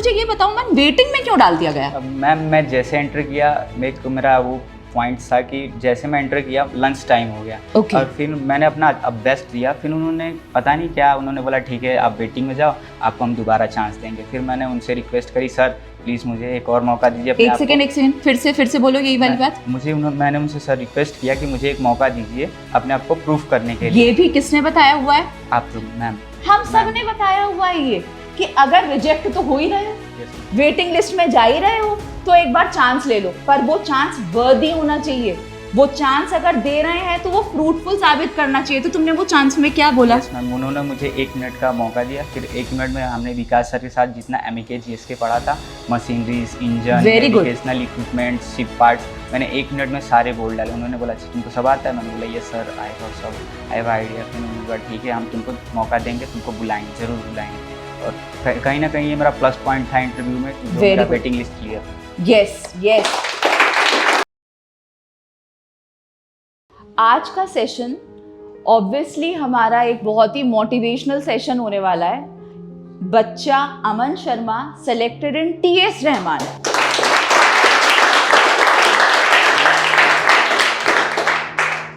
मुझे ये बताओ मैम, वेटिंग में क्यों डाल दिया गया? मैम मैं जैसे एंटर किया, मेरा वो पॉइंट था कि जैसे मैं एंटर किया लंच टाइम हो गया। Okay. और फिर मैंने अपना अब बेस्ट दिया, फिर उन्होंने पता नहीं क्या उन्होंने बोला ठीक है आप वेटिंग में जाओ, आपको हम दोबारा चांस देंगे। फिर मैंने उनसे रिक्वेस्ट करी, सर प्लीज़ मुझे एक और मौका दीजिए। एक सेकंड फिर से बोलो यही वाली बात। मैंने उनसे सर रिक्वेस्ट किया कि मुझे एक मौका दीजिए अपने आप को प्रूफ करने के लिए। ये भी किसने बताया हुआ है? आप मैम, हम सब ने बताया हुआ है ये कि अगर रिजेक्ट तो हो ही रहे हो, वेटिंग लिस्ट में जा ही रहे हो, तो एक बार चांस ले लो, पर वो चांस वर्दी होना चाहिए। वो चांस अगर दे रहे हैं तो वो फ्रूटफुल साबित करना चाहिए। तो तुमने वो चांस में क्या बोला? मैम उन्होंने मुझे 1 मिनट का मौका दिया। फिर 1 मिनट में हमने विकास सर के साथ जितना MEK GSK पढ़ा था, machineries, engine, educational equipment, ship parts, मैंने 1 मिनट में सारे बोल डाले। उन्होंने बोला तुमको सब आता है? मैंने बोला ये सर आई हैव आइडिया। फिर उन्होंने बोला ठीक है हम तुमको मौका देंगे, तुमको बुलाएंगे, जरूर बुलाएंगे। और कहीं ना कहीं ये मेरा प्लस पॉइंट था इंटरव्यू में, जो मेरा वेटिंग लिस्ट क्लियर। यस। आज का सेशन ऑब्वियसली हमारा एक बहुत ही मोटिवेशनल सेशन होने वाला है। बच्चा Aman Sharma selected in TS Rahman.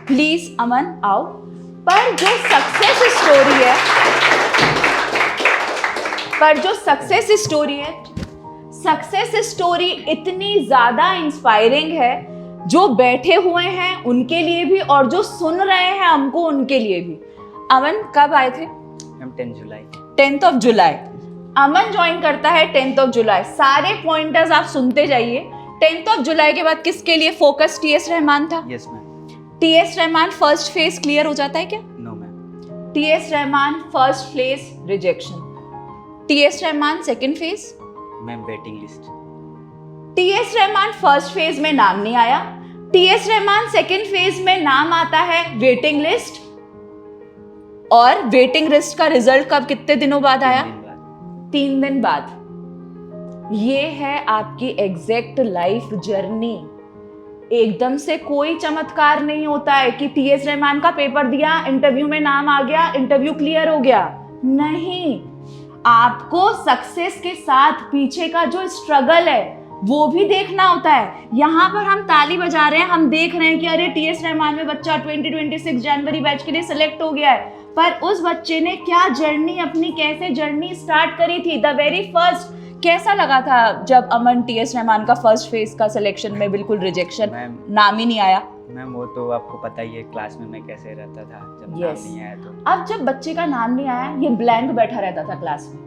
Please Aman आओ। पर जो सक्सेस स्टोरी इतनी ज्यादा इंस्पायरिंग है, जो बैठे हुए हैं उनके लिए भी और जो सुन रहे हैं हमको उनके लिए भी। अमन कब आए थे? 10th of July. Aman join करता है 10th ऑफ जुलाई। सारे पॉइंटर्स आप सुनते जाइए। 10th ऑफ जुलाई के बाद किसके लिए फोकस TS रहमान था? Yes ma'am. TS Rahman first phase clear हो जाता है क्या? No ma'am. TS Rahman first phase rejection. TS Rahman second phase ma'am waiting list. TS Rahman first phase में नाम नहीं आया। TS रहमान सेकंड फेज में नाम आता है वेटिंग लिस्ट। और वेटिंग लिस्ट का रिजल्ट कब, कितने दिनों बाद आया? 3 दिन बाद। ये है आपकी एग्जैक्ट लाइफ जर्नी। एकदम से कोई चमत्कार नहीं होता है कि TS रहमान का पेपर दिया, इंटरव्यू में नाम आ गया, इंटरव्यू क्लियर हो गया। नहीं, आपको सक्सेस के साथ पीछे का जो स्ट्रगल है वो भी देखना होता है। यहाँ पर हम ताली बजा रहे हैं, हम देख रहे हैं कि अरे TS रहमान में बच्चा 2026 जनवरी बैच के लिए सिलेक्ट हो गया है, पर उस बच्चे ने क्या जर्नी अपनी, कैसे जर्नी स्टार्ट करी थी, द वेरी फर्स्ट। कैसा लगा था जब अमन TS रहमान का फर्स्ट फेज का सिलेक्शन में बिल्कुल रिजेक्शन, नाम ही नहीं आया? मैम वो तो आपको पता ही है क्लास में मैं कैसे रहता था जब नाम नहीं आया तो। अब जब बच्चे का नाम नहीं आया, ये ब्लैंक बैठा रहता था क्लास में।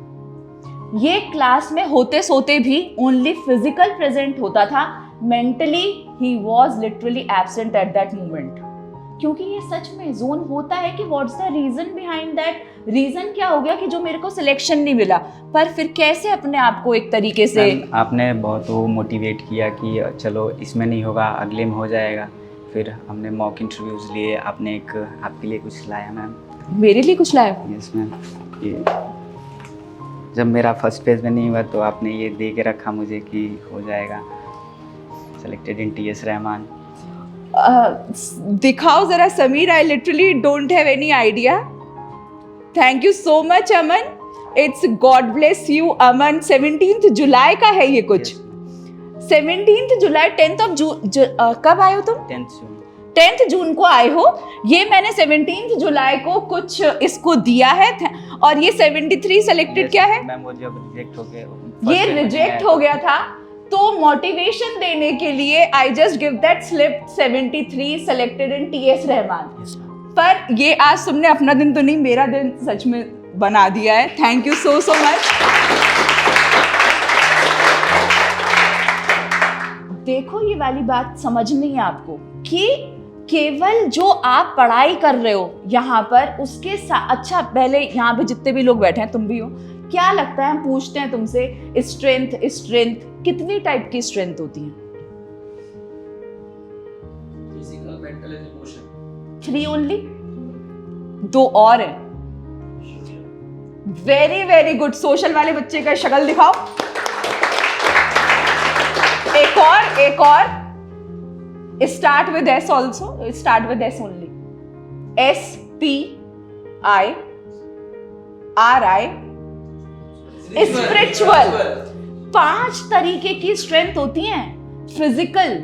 ये क्लास में होते सोते भी ओनली फिजिकल प्रेजेंट होता था, मेंटली ही was literally absent at that moment. क्योंकि ये सच में जोन होता है कि what's the reason behind that. Reason क्या हो गया कि जो मेरे को सिलेक्शन नहीं मिला, पर फिर कैसे अपने आप को एक तरीके से आपने बहुत वो मोटिवेट किया कि चलो इसमें नहीं होगा अगले में हो जाएगा। फिर हमने मॉक इंटरव्यूज लिए, आपने एक आपके लिए कुछ लाया मैम। मेरे लिए कुछ लाया? Yes ma'am. ये जब मेरा फर्स्ट फेज में नहीं हुआ तो आपने ये दे के रखा मुझे कि हो जाएगा सेलेक्टेड इन TS रहमान। दिखाओ जरा Sameer, I literally don't have any idea. Thank you so much Aman, it's God bless you Aman. 17 जुलाई का है ये कुछ। 17 जुलाई, 10th ऑफ कब आए हो तुम? 10th जून को आए हो। ये मैंने 17 जुलाई को कुछ इसको दिया है और ये 73 सेलेक्टेड क्या है? मैम वो जब रिजेक्ट हो गया, ये रिजेक्ट हो गया था, तो मोटिवेशन देने के लिए I just give that slip 73 selected in TS Rahman. पर ये आज तुमने अपना दिन तो नहीं, मेरा दिन सच में बना दिया है। Thank you so much. देखो ये वाली बात समझनी है आपको कि केवल जो आप पढ़ाई कर रहे हो यहाँ पर, उसके साथ अच्छा, पहले यहाँ पे जितने भी लोग बैठे हैं, तुम भी हो, क्या लगता है हम पूछते हैं तुमसे स्ट्रेंथ कितनी टाइप की स्ट्रेंथ होती है? Physical, mental and emotion. 3 only? 2 और है। Very very good. सोशल वाले बच्चे का शक्ल दिखाओ। एक और start with S also, start with S only. SPIRI, spiritual. 5 तरीके की स्ट्रेंथ होती हैं, फिजिकल,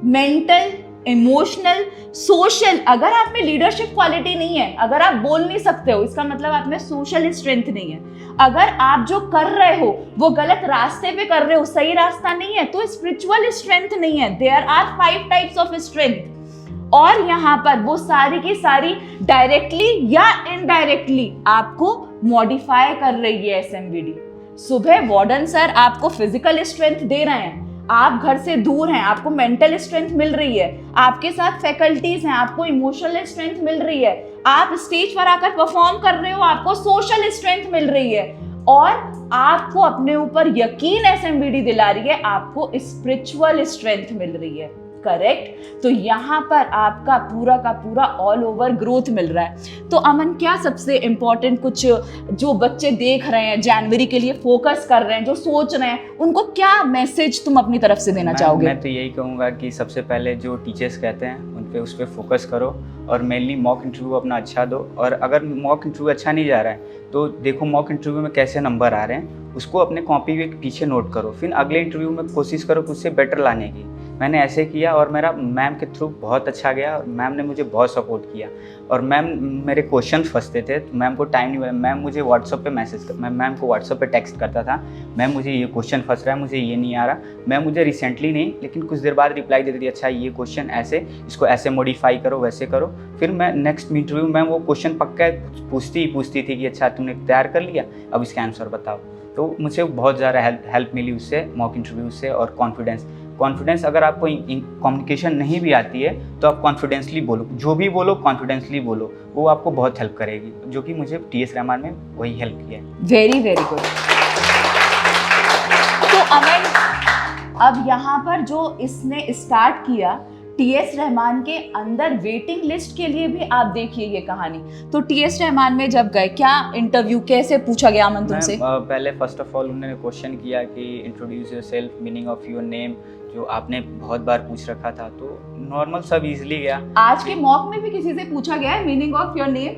मेंटल, इमोशनल, सोशल। अगर आप में लीडरशिप क्वालिटी नहीं है, अगर आप बोल नहीं सकते हो, इसका मतलब आप में सोशल स्ट्रेंथ नहीं है। अगर आप जो कर रहे हो वो गलत रास्ते पे कर रहे हो, सही रास्ता नहीं है, तो स्पिरिचुअल स्ट्रेंथ नहीं है। There are 5 types of strength, और यहाँ पर वो सारी की सारी डायरेक्टली या इनडायरेक्टली आपको मॉडिफाई कर रही है एसएमवीडी। सुबह वार्डन सर आपको फिजिकल स्ट्रेंथ दे रहे हैं, आप घर से दूर हैं, आपको मेंटल स्ट्रेंथ मिल रही है, आपके साथ फैकल्टीज हैं, आपको इमोशनल स्ट्रेंथ मिल रही है, आप स्टेज पर आकर परफॉर्म कर रहे हो, आपको सोशल स्ट्रेंथ मिल रही है, और आपको अपने ऊपर यकीन एसएमवीडी दिला रही है, आपको स्पिरिचुअल स्ट्रेंथ मिल रही है। करेक्ट। तो यहाँ पर आपका पूरा का पूरा ऑल ओवर ग्रोथ मिल रहा है। तो अमन, क्या सबसे इम्पोर्टेंट कुछ जो बच्चे देख रहे हैं, जनवरी के लिए फोकस कर रहे हैं, जो सोच रहे हैं, उनको क्या मैसेज तुम अपनी तरफ से देना चाहोगे? मैं तो यही कहूँगा कि सबसे पहले जो टीचर्स कहते हैं उस पर फोकस करो, और मेनली मॉक इंटरव्यू अपना अच्छा दो। और अगर मॉक इंटरव्यू अच्छा नहीं जा रहा है तो देखो मॉक इंटरव्यू में कैसे नंबर आ रहे हैं, उसको अपने कॉपी के पीछे नोट करो, फिर अगले इंटरव्यू में कोशिश करो उससे बेटर लाने की। मैंने ऐसे किया और मेरा मैम के थ्रू बहुत अच्छा गया, और मैम ने मुझे बहुत सपोर्ट किया। और मैम मेरे क्वेश्चन फंसते थे तो मैम को टाइम नहीं मिला, मैम मुझे व्हाट्सअप पे मैं मैम को व्हाट्सअप पे टेक्स्ट करता था, मैम मुझे ये क्वेश्चन फंस रहा है, मुझे ये नहीं आ रहा। मैम मुझे रिसेंटली नहीं लेकिन कुछ देर बाद रिप्लाई देती थी, अच्छा ये क्वेश्चन ऐसे, इसको ऐसे मॉडिफाई करो, वैसे करो। फिर मैं नेक्स्ट इंटरव्यू में वो क्वेश्चन पक्का पूछती थी कि अच्छा तुमने तैयार कर लिया, अब इसका आंसर बताओ। तो मुझे बहुत ज़्यादा हेल्प मिली उससे, मॉक इंटरव्यू से। और कॉन्फिडेंस अगर आपको कम्युनिकेशन नहीं भी आती है तो आप कॉन्फिडेंसली बोलो, जो भी बोलो कॉन्फिडेंसली बोलो, वो आपको बहुत हेल्प करेगी, जो कि मुझे टीएस रहमान में वही हेल्प किया है। Very very good. तो अमन, अब यहाँ पर जो इसने स्टार्ट किया टीएस रहमान के अंदर, वेटिंग लिस्ट के लिए भी आप देखिए ये कहानी। तो टीएस रहमान में जब गए, क्या इंटरव्यू कैसे पूछा गया अमन तुमसे? पहले फर्स्ट ऑफ ऑल उन्होंने क्वेश्चन किया कि introduce yourself, meaning of your name, जो आपने बहुत बार पूछ रखा था, तो नॉर्मल सब इजीली गया। आज के मॉक में भी किसी से पूछा गया है मीनिंग ऑफ योर नेम,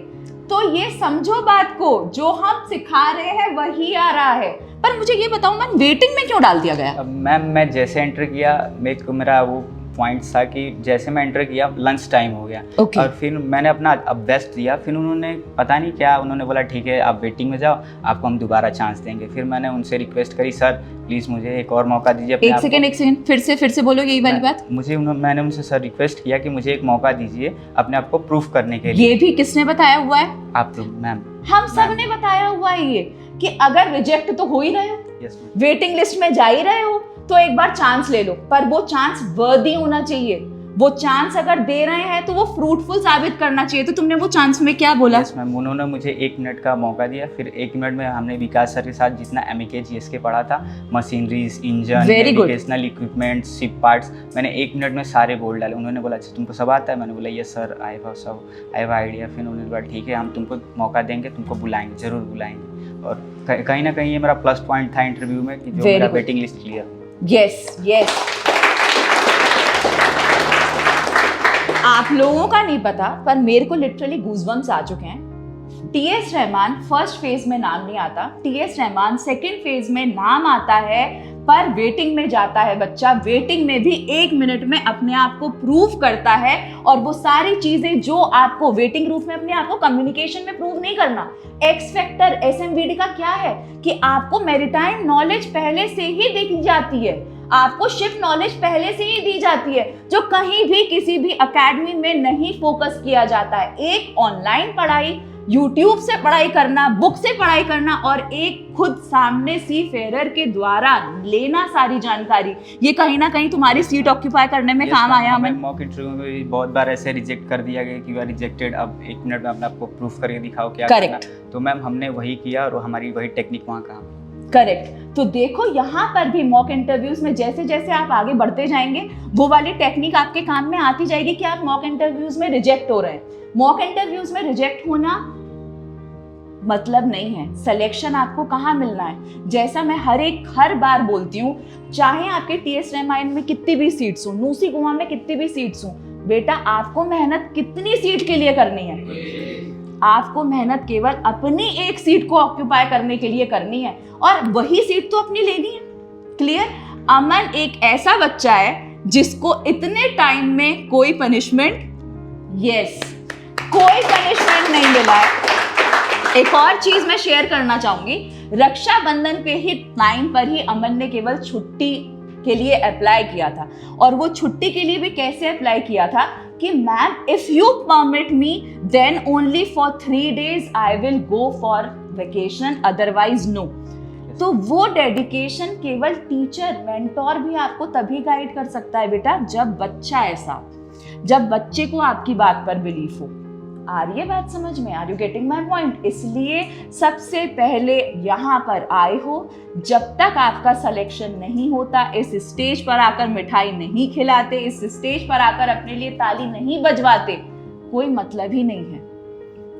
तो ये समझो बात को, जो हम सिखा रहे हैं वही आ रहा है। पर मुझे ये बताओ मन, वेटिंग में क्यों डाल दिया गया? मैम मैं जैसे एंटर किया, मेरा वो पॉइंट था कि जैसे मैं एंटर किया लंच टाइम हो गया, और फिर मैंने अपना अब बेस्ट दिया। फिर उन्होंने पता नहीं क्या, उन्होंने बोला ठीक है आप वेटिंग में जाओ, आपको हम दोबारा चांस देंगे। फिर मैंने उनसे रिक्वेस्ट करी, सर प्लीज़ मुझे एक और मौका दीजिए। एक सेकंड फिर से बोलो यही वाली बात। मैंने उनसे सर रिक्वेस्ट किया कि मुझे एक मौका दीजिए अपने आप को प्रूफ करने के लिए। ये भी किसने बताया हुआ है? आप तो मैम, हम सब ने बताया हुआ है ये, कि अगर रिजेक्ट तो हो ही रहे हो, वेटिंग लिस्ट में जा ही रहे हो, तो एक बार चांस ले लो, पर वो चांस वर्दी होना चाहिए। वो चांस अगर दे रहे हैं तो वो फ्रूटफुल साबित करना चाहिए। तो तुमने वो चांस में क्या बोला? यस मैम, उन्होंने मुझे 1 मिनट का मौका दिया। फिर 1 मिनट में हमने विकास सर के साथ जितना MEK GSK पढ़ा था, machineries, engine, educational equipment, ship parts, मैंने 1 मिनट में सारे बोल डाले। उन्होंने बोला अच्छा तुमको सब आता है? मैंने बोला yes sir, I have idea. फिर उन्होंने बोला ठीक है हम तुमको मौका देंगे, तुमको बुलाएंगे, ज़रूर बुलाएंगे। और कहीं ना कहीं ये मेरा प्लस पॉइंट था इंटरव्यू में कि जो मेरा वेटिंग लिस्ट क्लियर। यस आप लोगों का नहीं पता, पर मेरे को लिटरली गूज़बम्स आ चुके हैं। टीएस रहमान फर्स्ट फेज में नाम नहीं आता, टीएस रहमान सेकंड फेज में नाम आता है, पर वेटिंग में जाता है बच्चा। वेटिंग में भी 1 मिनट में अपने आप को प्रूव करता है, और वो सारी चीजें जो आपको वेटिंग रूम में अपने आप को कम्युनिकेशन में प्रूव नहीं करना। एक्स फैक्टर एसएमवीडी का क्या है कि आपको मैरिटाइम नॉलेज पहले से ही दी जाती है, आपको शिप नॉलेज पहले से ही दी जाती है, जो कहीं भी किसी भी एकेडमी में नहीं फोकस किया जाता है। एक ऑनलाइन पढ़ाई, यूट्यूब से पढ़ाई करना, बुक से पढ़ाई करना, और एक खुद सामने सी फेरर के द्वारा लेना सारी जानकारी, ये कहीं ना कहीं तुम्हारी सीट ऑक्यूपाई करने में काम आया। हमें मॉक इंटरव्यू में भी बहुत बार ऐसे रिजेक्ट कर दिया गया कि यू आर रिजेक्टेड, अब 1 मिनट में अपने आपको प्रूफ करके दिखाओ क्या करना। तो मैम हमने वही किया, और हमारी वही टेक्निक वहाँ काम। करेक्ट। तो देखो यहाँ पर भी मॉक इंटरव्यूज में जैसे जैसे आप आगे बढ़ते जाएंगे, वो वाली टेक्निक आपके काम में आती जाएगी कि आप मॉक इंटरव्यूज में रिजेक्ट हो रहे हैं। मॉक इंटरव्यूज में रिजेक्ट होना मतलब नहीं है, सिलेक्शन आपको कहाँ मिलना है। जैसा मैं हर बार बोलती हूँ, चाहे आपके टीएस रहमान में कितनी भी सीट्स हो, नूसी कुआं में कितनी भी सीट्स हो, बेटा आपको मेहनत कितनी सीट के लिए करनी है? आपको मेहनत केवल अपनी एक सीट को ऑक्यूपाई करने के लिए करनी है, और वही सीट तो अपनी लेनी है। क्लियर? अमन एक ऐसा बच्चा है जिसको इतने टाइम में कोई पनिशमेंट, यस, कोई पनिशमेंट नहीं मिला है। एक और चीज मैं शेयर करना चाहूंगी, रक्षाबंधन पे ही टाइम पर ही अमन ने केवल छुट्टी के लिए अप्लाई किया था, और वो छुट्टी के लिए भी कैसे अप्लाई किया था कि ma'am if you permit me then only for 3 days I will go for vacation, otherwise no. तो वो डेडिकेशन केवल टीचर, मेंटोर भी आपको तभी गाइड कर सकता है बेटा जब बच्चा ऐसा, जब बच्चे को आपकी बात पर बिलीफ हो। आ रही है बात समझ में? Are you getting my point? इसलिए सबसे पहले यहाँ पर आए हो, जब तक आपका सिलेक्शन नहीं होता, इस स्टेज पर आकर मिठाई नहीं खिलाते, इस स्टेज पर आकर अपने लिए ताली नहीं बजवाते, कोई मतलब ही नहीं है।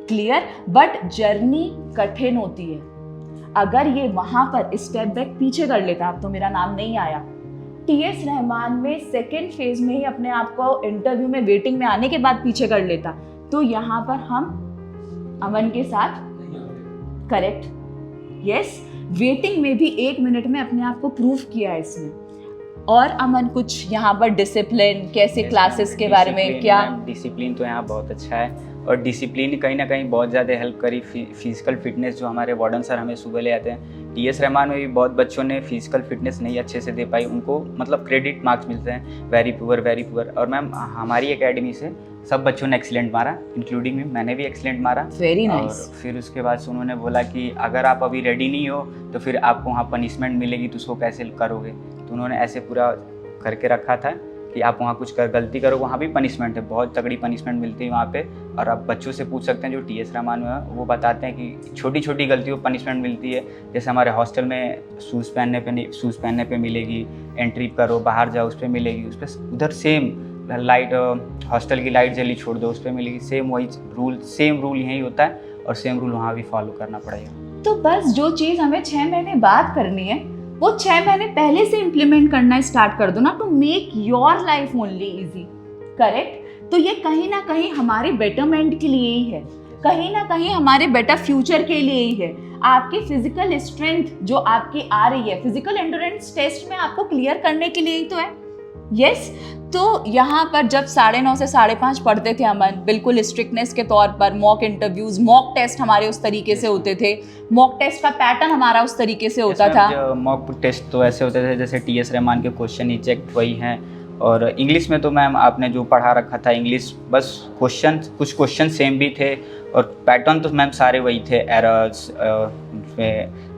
क्लियर? बट जर्नी कठिन होती है। अगर ये वहां पर स्टेप बैक पीछे कर लेता, अब तो मेरा नाम नहीं आया, टीएस रहमान में सेकेंड फेज में ही अपने आप को इंटरव्यू में वेटिंग में आने के बाद पीछे कर लेता, तो यहाँ पर हम अमन के साथ, करेक्ट, यस, वेटिंग में भी 1 मिनट में अपने आप को प्रूव किया है इसने। और अमन कुछ यहाँ पर डिसिप्लिन, कैसे क्लासेस के बारे में क्या? डिसिप्लिन तो यहाँ बहुत अच्छा है, और डिसिप्लिन कहीं ना कहीं बहुत ज़्यादा हेल्प करी। फिजिकल फिटनेस जो हमारे वार्डन सर हमें सुबह ले आते हैं, टीएस रहमान में भी बहुत बच्चों ने फिजिकल फिटनेस नहीं अच्छे से दे पाई, उनको मतलब क्रेडिट मार्क्स मिलते हैं, वेरी पुअर वेरी पुअर। और मैम हमारी एकेडमी से सब बच्चों ने एक्सीलेंट मारा, इंक्लूडिंग मी, मैंने भी एक्सीलेंट मारा। वेरी और नाइस। फिर उसके बाद से उन्होंने बोला कि अगर आप अभी रेडी नहीं हो तो फिर आपको वहाँ पनिशमेंट मिलेगी, तो उसको कैसे करोगे? तो उन्होंने ऐसे पूरा करके रखा था कि आप वहाँ कुछ गलती करो, वहाँ भी पनिशमेंट है, बहुत तगड़ी पनिशमेंट मिलती है वहाँ पे। और आप बच्चों से पूछ सकते हैं जो टीएस रहमान में है, वो बताते हैं कि छोटी छोटी गलतियों पर पनिशमेंट मिलती है। जैसे हमारे हॉस्टल में शूज़ पहनने पे मिलेगी, एंट्री करो बाहर जाओ उस पर मिलेगी, उस पर उधर सेम लाइट, हॉस्टल की लाइट जल्दी छोड़ दो उस पर मिलेगी, सेम वही रूल, सेम रूल यही होता है, और सेम रूल वहाँ भी फॉलो करना पड़ेगा। तो बस जो चीज़ हमें 6 महीने बाद करनी है, वो 6 महीने पहले से इम्प्लीमेंट करना स्टार्ट कर दो ना, to make your life only easy, correct? तो ये कहीं ना कहीं हमारे बेटरमेंट के लिए ही है, कहीं ना कहीं हमारे बेटर फ्यूचर के लिए ही है। आपकी फिजिकल स्ट्रेंथ जो आपकी आ रही है, फिजिकल एंड्योरेंस टेस्ट में आपको क्लियर करने के लिए ही तो है। यस, तो यहाँ पर जब 9:30 से 5:30 पढ़ते थे अमन, बिल्कुल स्ट्रिक्टनेस के तौर पर मॉक इंटरव्यूज, मॉक टेस्ट हमारे उस तरीके से होते थे, मॉक टेस्ट का पैटर्न हमारा उस तरीके से होता था। मॉक टेस्ट तो ऐसे होते थे जैसे टीएस रहमान के क्वेश्चन एग्जैक्ट वही हैं, और इंग्लिश में तो मैम आपने जो पढ़ा रखा था इंग्लिश, बस क्वेश्चन, कुछ क्वेश्चन सेम भी थे, और पैटर्न तो मैम सारे वही थे, एरर्स,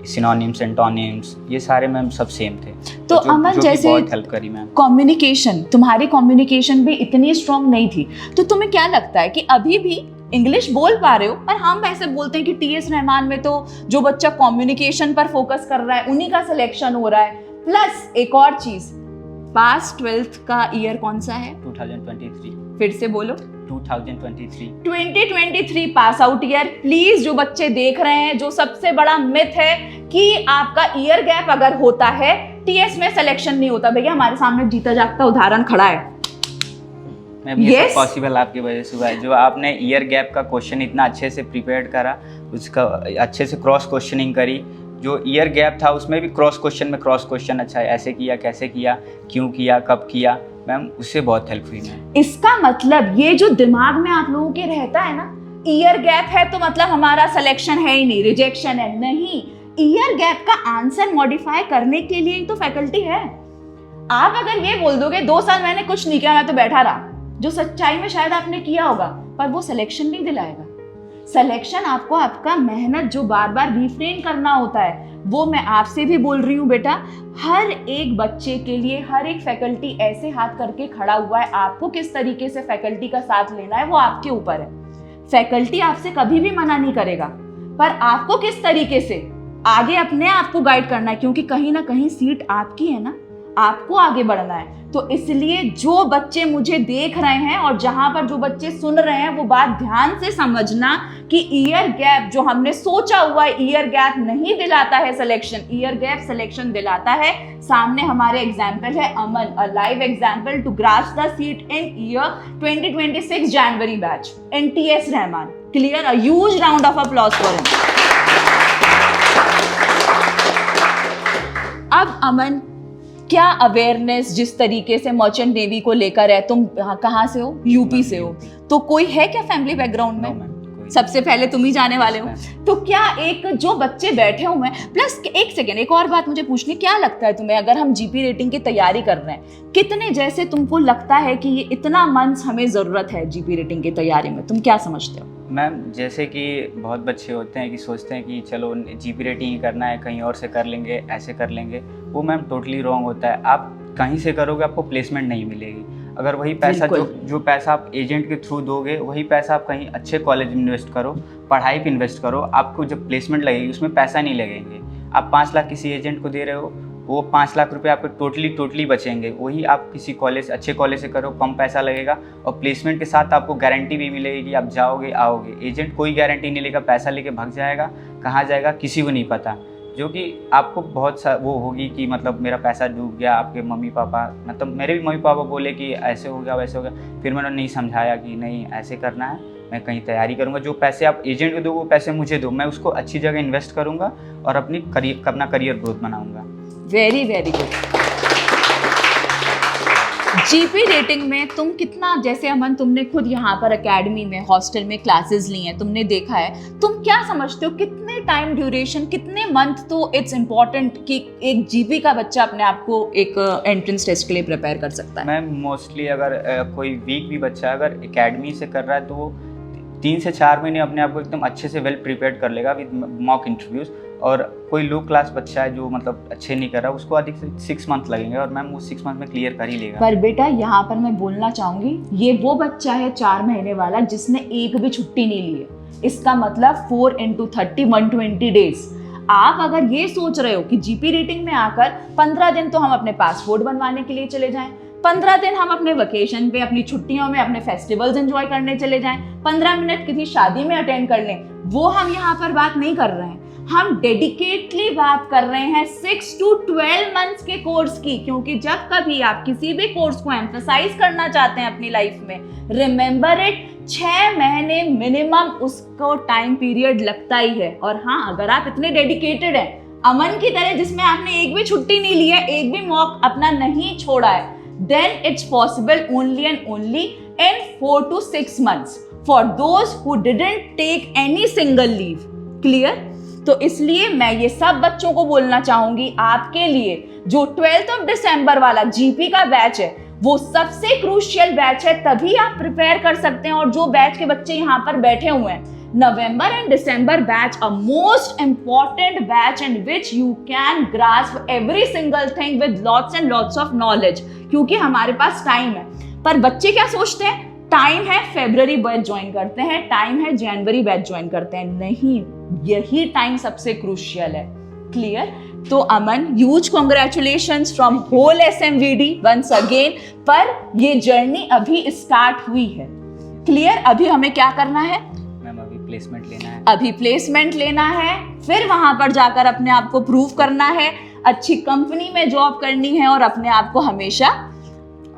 सिनोनिम्स, एंटोनिम्स, ये सारे मैम सब सेम थे। तो अमन जैसे बहुत हेल्प करी मैम। कम्युनिकेशन, तुम्हारी कम्युनिकेशन भी इतनी स्ट्रांग नहीं थी, तो तुम्हें क्या लगता है कि अभी भी इंग्लिश बोल पा रहे हो? पर हम ऐसे बोलते हैं कि टीएस रहमान में तो जो बच्चा कम्युनिकेशन पर फोकस कर रहा है उन्हीं का सिलेक्शन हो रहा है। प्लस एक और चीज, पास 12th का ईयर कौन सा है? 2023। फिर से बोलो। 2023 पास आउट ईयर। प्लीज जो बच्चे देख रहे हैं, जो सबसे बड़ा मिथ है कि आपका ईयर गैप अगर होता है टीएस में सिलेक्शन नहीं होता, भैया हमारे सामने जीता जागता उदाहरण खड़ा है। yes? पॉसिबल आपकी वजह से हुआ है, जो आपने ईयर गैप का क्वेश्चन इतना अच्छे से प्रिपेयर करा, उसका अच्छे से क्रॉस क्वेश्चनिंग करी, जो ईयर गैप था उसमें भी क्रॉस क्वेश्चन में क्रॉस क्वेश्चन अच्छा है, ऐसे किया, कैसे किया, क्यों किया, कब किया, मैम उससे बहुत हेल्प हुई मैम। इसका मतलब ये जो दिमाग में आप लोगों के रहता है ना, ईयर गैप है तो मतलब हमारा सिलेक्शन है ही नहीं, रिजेक्शन है, नहीं। ईयर गैप का आंसर मॉडिफाई करने के लिए तो फैकल्टी है। आप अगर ये बोल दोगे 2 साल मैंने कुछ नहीं किया, मैं तो बैठा रहा, जो सच्चाई में शायद आपने किया होगा, पर वो सिलेक्शन नहीं दिलाएगा। सिलेक्शन आपको आपका मेहनत जो बार बार रिफ्रेन करना होता है, वो मैं आपसे भी बोल रही हूँ बेटा। हर एक बच्चे के लिए हर एक फैकल्टी ऐसे हाथ करके खड़ा हुआ है, आपको किस तरीके से फैकल्टी का साथ लेना है वो आपके ऊपर है। फैकल्टी आपसे कभी भी मना नहीं करेगा, पर आपको किस तरीके से आगे अपने आप को गाइड करना है, क्योंकि कहीं ना कहीं सीट आपकी है ना, आपको आगे बढ़ना है। तो इसलिए जो बच्चे मुझे देख रहे हैं और जहां पर जो बच्चे सुन रहे हैं, वो बात ध्यान से समझना कि ईयर गैप जो हमने सोचा हुआ है, ईयर गैप नहीं दिलाता है सिलेक्शन, ईयर गैप सिलेक्शन दिलाता है। सामने हमारे एग्जाम्पल है Aman, a live example to grasp the seat in year 2026 January batch in TS Rahman. Clear? A huge round of applause for him. अब अमन क्या अवेयरनेस जिस तरीके से मर्चेंट नेवी को लेकर है, तुम कहाँ से हो? यूपी से हो, तो कोई है क्या फैमिली बैकग्राउंड में? सबसे पहले तुम ही जाने वाले हो। तो क्या एक जो बच्चे बैठे हुए हैं, प्लस एक सेकेंड, एक और बात मुझे पूछनी, क्या लगता है तुम्हें, अगर हम जीपी रेटिंग की तैयारी कर रहे हैं, कितने जैसे तुमको लगता है कि ये इतना मंथ्स हमें ज़रूरत है जीपी रेटिंग की तैयारी में? तुम क्या समझते हो? मैम जैसे कि बहुत बच्चे होते हैं कि सोचते हैं कि चलो जीपी रेटिंग ही करना है, कहीं और से कर लेंगे, ऐसे कर लेंगे, वो मैम टोटली रॉन्ग होता है। आप कहीं से करोगे आपको प्लेसमेंट नहीं मिलेगी। अगर वही पैसा जो पैसा आप एजेंट के थ्रू दोगे, वही पैसा आप कहीं अच्छे कॉलेज में इन्वेस्ट करो, पढ़ाई पे इन्वेस्ट करो, आपको जब प्लेसमेंट लगेगी उसमें पैसा नहीं लगेंगे। आप 5 लाख किसी एजेंट को दे रहे हो, वो 5 लाख रुपए आपके टोटली बचेंगे। वही आप किसी कॉलेज, अच्छे कॉलेज से करो, कम पैसा लगेगा और प्लेसमेंट के साथ आपको गारंटी भी मिलेगी कि आप जाओगे आओगे। एजेंट कोई गारंटी नहीं लेगा, पैसा लेके भाग जाएगा, कहाँ जाएगा किसी को नहीं पता। जो कि आपको बहुत सा वो होगी कि मतलब मेरा पैसा डूब गया, आपके मम्मी पापा, मतलब मेरे भी मम्मी पापा बोले कि ऐसे हो गया वैसे हो गया, फिर मैंने नहीं समझाया कि नहीं ऐसे करना है, मैं कहीं तैयारी करूँगा, जो पैसे आप एजेंट को दो वो पैसे मुझे दो, मैं उसको अच्छी जगह इन्वेस्ट करूँगा और अपना करियर ग्रोथ बनाऊँगा। Very very good. GP rating में तुम कितना, जैसे अमन तुमने खुद यहाँ पर एकेडमी में, हॉस्टल में क्लासेस ली हैं, तुमने देखा है, तुम क्या समझते हो कितने टाइम ड्यूरेशन, कितने मंथ तो इट्स इम्पॉर्टेंट कि एक जीपी का बच्चा अपने आप को एक एंट्रेंस टेस्ट के लिए प्रिपेयर कर सकता है? मैम मोस्टली अगर कोई वीक भी बच्चा अगर एकेडमी से कर रहा है तो वो 3 से 4 महीने अपने आप को एकदम अच्छे से वेल प्रिपेयर्ड कर लेगा विद मॉक इंटरव्यूज़। और कोई लो क्लास बच्चा है जो मतलब अच्छे नहीं कर रहा, उसको अधिक से 6 मंथ लगेंगे और मैम वो 6 मंथ में क्लियर कर ही लेगा। पर बेटा यहाँ पर मैं बोलना चाहूँगी, ये वो बच्चा है 4 महीने वाला जिसने एक भी छुट्टी नहीं ली है। इसका मतलब 4 into 30 120 डेज। आप अगर ये सोच रहे हो कि जीपी रेटिंग में आकर 15 दिन तो हम अपने पासपोर्ट बनवाने के लिए चले जाएं, 15 दिन हम अपने वेकेशन पे, अपनी छुट्टियों में अपने फेस्टिवल्स एंजॉय करने चले जाएं, 15 मिनट किसी शादी में अटेंड कर लें, वो हम यहाँ पर बात नहीं कर रहे हैं। हम डेडिकेटली बात कर रहे हैं 6 to 12 मंथ्स के कोर्स की, क्योंकि जब कभी आप किसी भी कोर्स को एम्फसाइज करना चाहते हैं अपनी लाइफ में, रिमेंबर इट, 6 महीने मिनिमम उसको टाइम पीरियड लगता ही है। और हाँ, अगर आप इतने डेडिकेटेड हैं अमन की तरह, जिसमें आपने एक भी छुट्टी नहीं ली है, एक भी मॉक अपना नहीं छोड़ा है, then it's possible only and only in 4 to 6 months for those who didn't take any single leave. Clear? तो इसलिए मैं ये सब बच्चों को बोलना चाहूंगी, आपके लिए जो 12th of December वाला जीपी का बैच है वो सबसे क्रूशियल बैच है, तभी आप प्रिपेयर कर सकते हैं। और जो बैच के बच्चे यहाँ पर बैठे हुए हैं, November and December batch, a most important batch in which you can grasp every single thing with lots and lots of knowledge, क्योंकि हमारे पास टाइम है। पर बच्चे क्या सोचते हैं, टाइम है फरवरी बैच ज्वाइन करते हैं, टाइम है जनवरी बैच ज्वाइन करते हैं। नहीं, यही टाइम सबसे क्रूशियल है। क्लियर? तो Aman, huge congratulations from whole SMVD once again. पर ये जर्नी अभी स्टार्ट हुई है। क्लियर? अभी हमें क्या करना है? प्लेसमेंट लेना है, अभी प्लेसमेंट लेना है, फिर वहां पर जाकर अपने आप को प्रूव करना है, अच्छी कंपनी में जॉब करनी है और अपने आप को हमेशा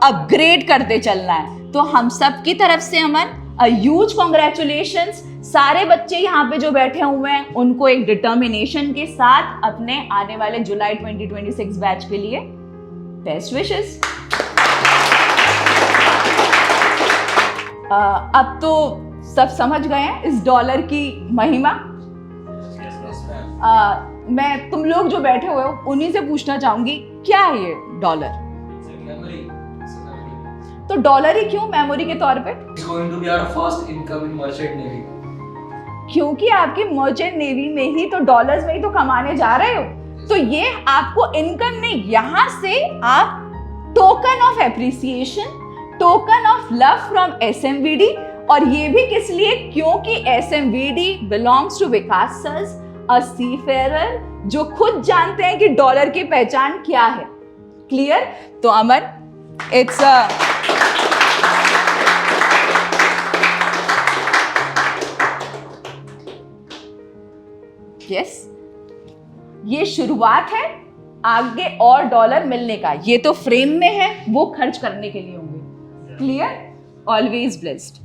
अपग्रेड करते चलना है। तो हम सब की तरफ से अमन, अ ह्यूज कांग्रेचुलेशंस। सारे बच्चे यहाँ पे जो बैठे हुए हैं उनको एक डिटर्मिनेशन के साथ अपने आने वाले जुलाई 2026 बैच के लिए बेस्ट विशेस। अब तो सब समझ गए हैं इस डॉलर की महिमा। मैं तुम लोग जो बैठे हुए हो उन्हीं से पूछना चाहूंगी, क्या है ये डॉलर? तो डॉलर ही क्यों मेमोरी के तौर पे? क्योंकि आपकी मर्चेंट नेवी में ही तो डॉलर्स में ही तो कमाने जा रहे हो, तो ये आपको इनकम नहीं, यहाँ से आप token of appreciation, token of love from SMVD. और ये भी किस लिए? क्योंकि SMVD belongs to Vikas sir's, a seafarer, जो खुद जानते हैं कि डॉलर की पहचान क्या है। क्लियर? तो अमन, इट्स यस, ये शुरुआत है, आगे और डॉलर मिलने का। ये तो फ्रेम में है, वो खर्च करने के लिए होंगे। क्लियर? Always blessed.